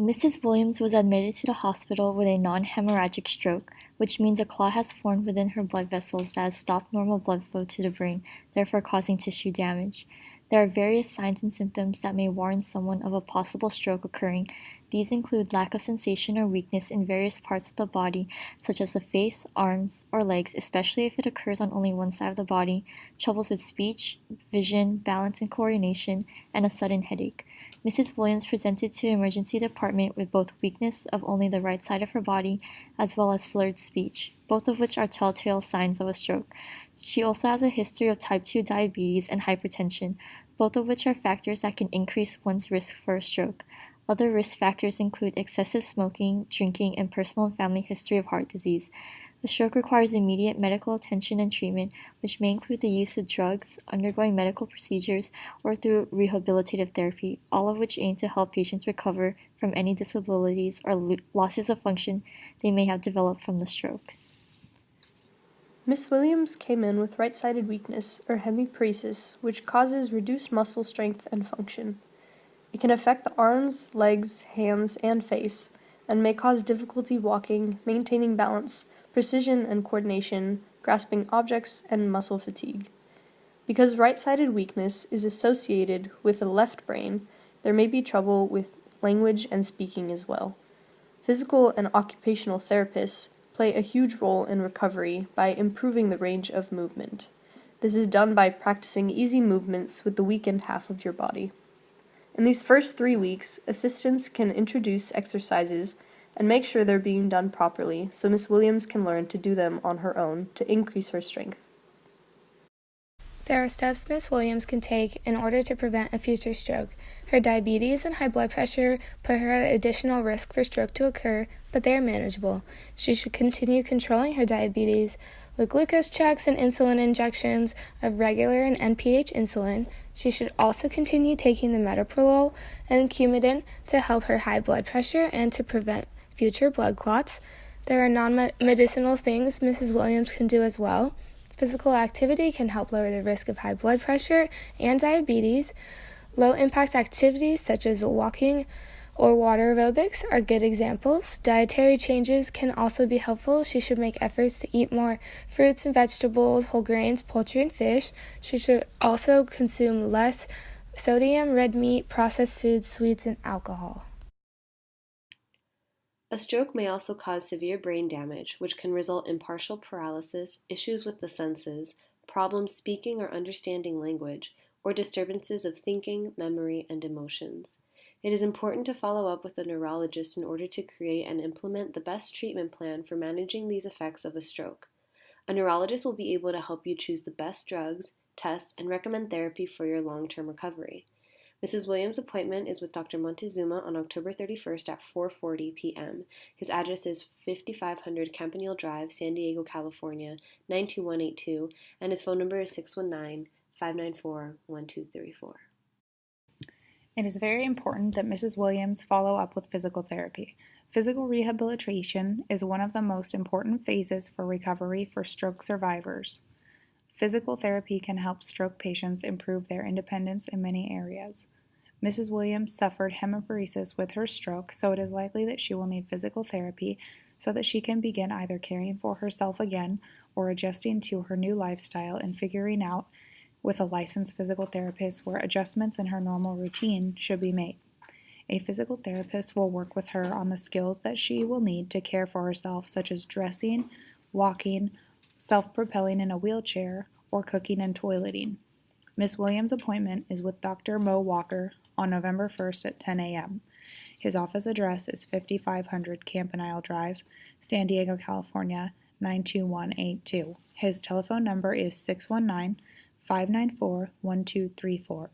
Mrs. Williams was admitted to the hospital with a non-hemorrhagic stroke, which means a clot has formed within her blood vessels that has stopped normal blood flow to the brain, therefore causing tissue damage. There are various signs and symptoms that may warn someone of a possible stroke occurring. These include lack of sensation or weakness in various parts of the body, such as the face, arms, or legs, especially if it occurs on only one side of the body, troubles with speech, vision, balance and coordination, and a sudden headache. Mrs. Williams presented to the emergency department with both weakness of only the right side of her body as well as slurred speech, both of which are telltale signs of a stroke. She also has a history of type 2 diabetes and hypertension, both of which are factors that can increase one's risk for a stroke. Other risk factors include excessive smoking, drinking, and personal and family history of heart disease. A stroke requires immediate medical attention and treatment, which may include the use of drugs, undergoing medical procedures, or through rehabilitative therapy, all of which aim to help patients recover from any disabilities or losses of function they may have developed from the stroke. Miss Williams came in with right-sided weakness, or hemiparesis, which causes reduced muscle strength and function. It can affect the arms, legs, hands, and face, and may cause difficulty walking, maintaining balance, precision and coordination, grasping objects, and muscle fatigue. Because right-sided weakness is associated with the left brain, there may be trouble with language and speaking as well. Physical and occupational therapists play a huge role in recovery by improving the range of movement. This is done by practicing easy movements with the weakened half of your body. In these first 3 weeks, assistants can introduce exercises and make sure they're being done properly so Miss Williams can learn to do them on her own to increase her strength. There are steps Miss Williams can take in order to prevent a future stroke. Her diabetes and high blood pressure put her at additional risk for stroke to occur, but they are manageable. She should continue controlling her diabetes with glucose checks and insulin injections of regular and NPH insulin. She should also continue taking the metoprolol and Coumadin to help her high blood pressure and to prevent future blood clots. There are non-medicinal things Mrs. Williams can do as well. Physical activity can help lower the risk of high blood pressure and diabetes. Low-impact activities such as walking or water aerobics are good examples. Dietary changes can also be helpful. She should make efforts to eat more fruits and vegetables, whole grains, poultry, and fish. She should also consume less sodium, red meat, processed foods, sweets, and alcohol. A stroke may also cause severe brain damage, which can result in partial paralysis, issues with the senses, problems speaking or understanding language, or disturbances of thinking, memory, and emotions. It is important to follow up with a neurologist in order to create and implement the best treatment plan for managing these effects of a stroke. A neurologist will be able to help you choose the best drugs, tests, and recommend therapy for your long-term recovery. Mrs. Williams' appointment is with Dr. Montezuma on October 31st at 4:40 p.m. His address is 5500 Campanile Drive, San Diego, California, 92182, and his phone number is 619-594-1234. It is very important that Mrs. Williams follow up with physical therapy. Physical rehabilitation is one of the most important phases for recovery for stroke survivors. Physical therapy can help stroke patients improve their independence in many areas. Mrs. Williams suffered hemiparesis with her stroke, so it is likely that she will need physical therapy so that she can begin either caring for herself again or adjusting to her new lifestyle and figuring out with a licensed physical therapist where adjustments in her normal routine should be made. A physical therapist will work with her on the skills that she will need to care for herself, such as dressing, walking, self-propelling in a wheelchair, or cooking and toileting. Miss Williams' appointment is with Dr. Mo Walker on November 1st at 10 a.m. His office address is 5500 Campanile Drive, San Diego, California, 92182. His telephone number is 619-594-1234.